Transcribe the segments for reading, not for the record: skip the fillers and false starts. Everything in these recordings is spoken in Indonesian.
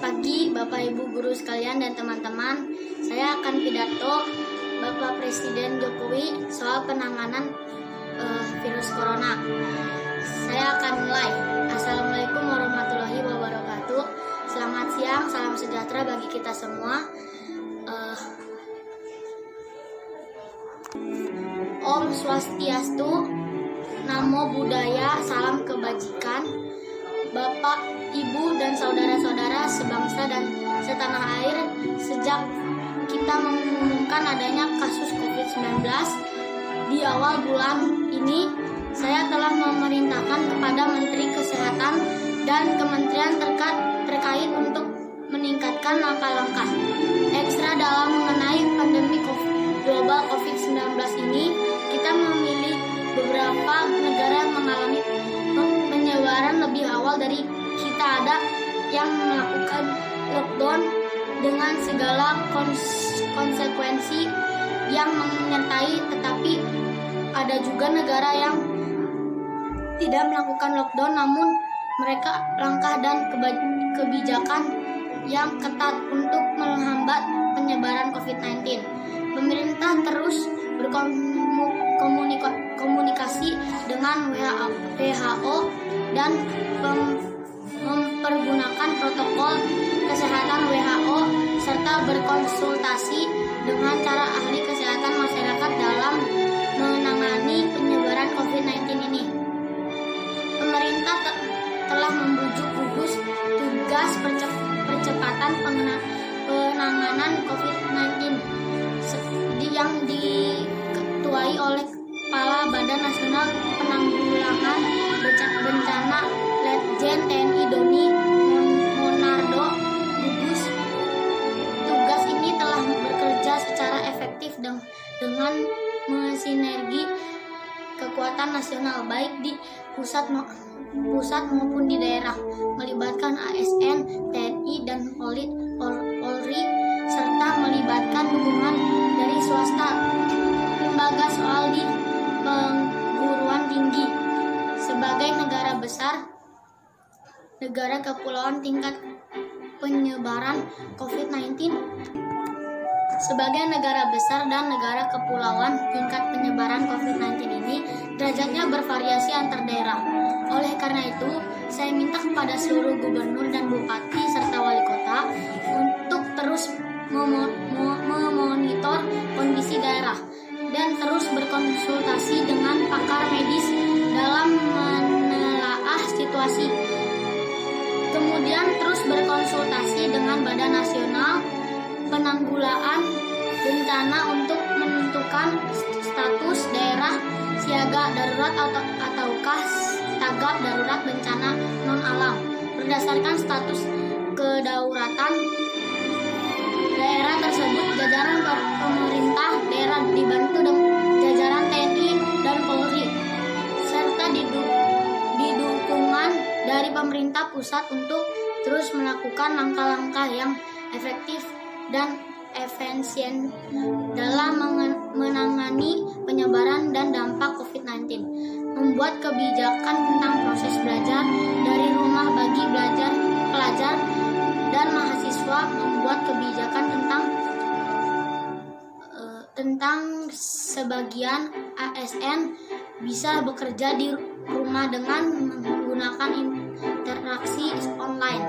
pagi Bapak Ibu guru sekalian dan teman-teman. Saya akan pidato Bapak Presiden Jokowi soal penanganan virus corona. Saya akan mulai. Assalamualaikum warahmatullahi wabarakatuh. Selamat siang, salam sejahtera bagi kita semua. Om Swastiastu, Namo Buddhaya, salam kebajikan. Bapak, Ibu, dan saudara-saudara sebangsa dan setanah air, sejak kita mengumumkan adanya kasus COVID-19 di awal bulan ini, saya telah memerintahkan kepada Menteri Kesehatan dan kementerian terkait untuk meningkatkan langkah-langkah ekstra dalam mengenai pandemi global COVID-19 ini. Kita memilih beberapa negara yang mengalami penyebaran lebih awal dari kita, ada yang melakukan lockdown dengan segala konsekuensi yang menyertai, tetapi ada juga negara yang tidak melakukan lockdown namun mereka langkah dan kebijakan yang ketat untuk menghambat penyebaran COVID-19. Pemerintah terus berkomunikasi dengan WHO dan mempergunakan protokol kesehatan WHO serta berkonsultasi dengan para ahli kesehatan masyarakat dalam menangani penyebaran COVID-19 ini. Pemerintah telah membujuk gugus tugas percepatan penanganan COVID-19 yang diketuai oleh Kepala Badan Nasional Penanggulangan Bencana Letjen TNI Doni Monardo. Gugus tugas ini telah bekerja secara efektif dengan mensinergi kekuatan nasional baik di pusat maupun di daerah, melibatkan ASN, TNI, dan Polri, serta melibatkan dukungan dari swasta, lembaga soal di perguruan tinggi. Sebagai negara besar, negara kepulauan tingkat penyebaran COVID-19, sebagai negara besar dan negara kepulauan tingkat penyebaran COVID-19 ini derajatnya bervariasi antar daerah. Oleh karena itu, saya minta kepada seluruh gubernur dan bupati serta wali kota untuk terus memonitor kondisi daerah dan terus berkonsultasi dengan pakar medis dalam menelaah situasi. Kemudian terus berkonsultasi dengan Badan Nasional Penanggulangan Bencana untuk menentukan status daerah siaga darurat ataukah tanggap darurat bencana non-alam. Berdasarkan status kedaulatan daerah tersebut, jajaran pemerintah daerah dibantu dengan jajaran TNI dan Polri serta didukungan dari pemerintah pusat untuk terus melakukan langkah-langkah yang efektif dan efisien dalam menangani penyebaran dan dampak COVID-19. Membuat kebijakan tentang proses belajar dari rumah bagi pelajar dan mahasiswa, membuat kebijakan tentang sebagian ASN bisa bekerja di rumah dengan menggunakan interaksi online,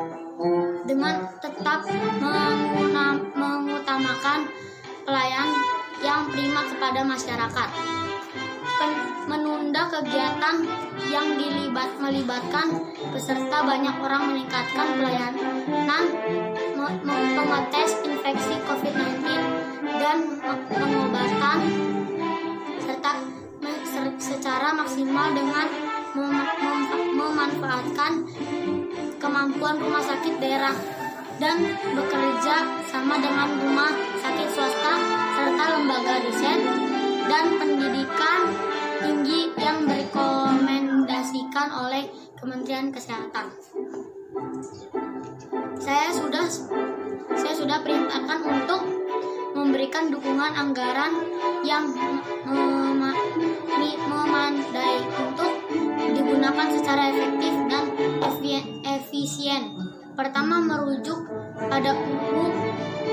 dengan tetap mengutamakan pelayanan yang prima kepada masyarakat. Menunda kegiatan yang melibatkan peserta banyak orang, meningkatkan pelayanan pengetes infeksi COVID-19 dan pengobatan serta secara maksimal dengan memanfaatkan kemampuan rumah sakit daerah dan bekerja sama dengan rumah sakit swasta serta lembaga riset dan pendidikan tinggi yang direkomendasikan oleh Kementerian Kesehatan. Saya sudah perintahkan untuk memberikan dukungan anggaran yang memadai untuk digunakan secara efektif dan efisien Pertama, merujuk pada UU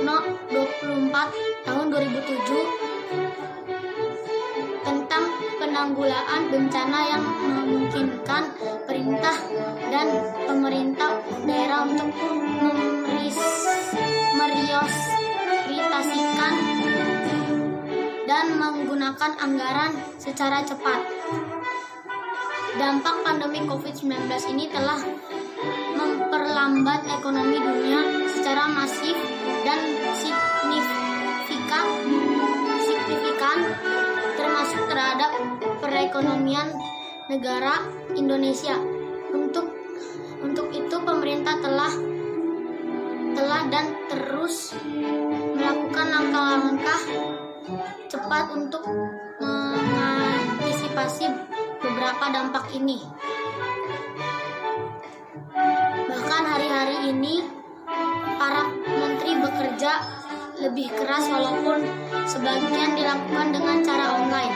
No. 24 tahun 2007 tentang penanggulangan bencana yang memungkinkan perintah dan pemerintah daerah untuk meprioritaskan dan menggunakan anggaran secara cepat. Dampak pandemi COVID-19 ini telah memperlambat ekonomi dunia secara masif dan signifikan termasuk terhadap perekonomian negara Indonesia. Untuk itu pemerintah telah dan terus melakukan langkah-langkah cepat untuk mengantisipasi beberapa dampak ini. Bahkan hari-hari ini para menteri bekerja lebih keras walaupun sebagian dilakukan dengan cara online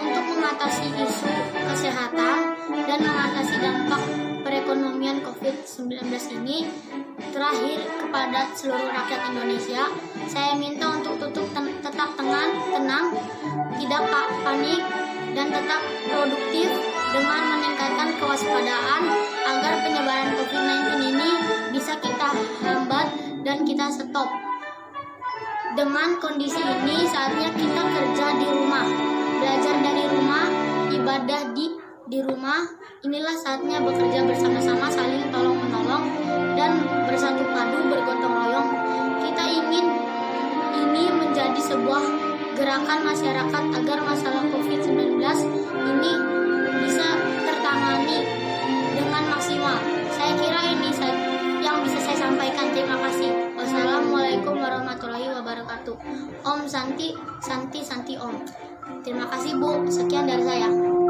untuk mengatasi isu kesehatan dan mengatasi dampak perekonomian COVID-19 ini. Terakhir, kepada seluruh rakyat Indonesia, saya minta untuk tetap tenang, tidak panik, dan tetap produktif dengan meningkatkan kewaspadaan agar penyebaran COVID-19 ini bisa kita hambat dan kita stop. Dengan kondisi ini, saatnya kita kerja di rumah, belajar dari rumah, ibadah di rumah. Inilah saatnya bekerja bersama-sama, saling tolong-menolong, dan bersatu padu bergotong royong. Kita ingin ini menjadi sebuah gerakan masyarakat agar masalah COVID-19 ini bisa tertangani dengan maksimal. Saya kira ini yang bisa saya sampaikan. Terima kasih. Wassalamualaikum warahmatullahi wabarakatuh. Om Santi Santi Santi Om. Terima kasih Bu. Sekian dari saya.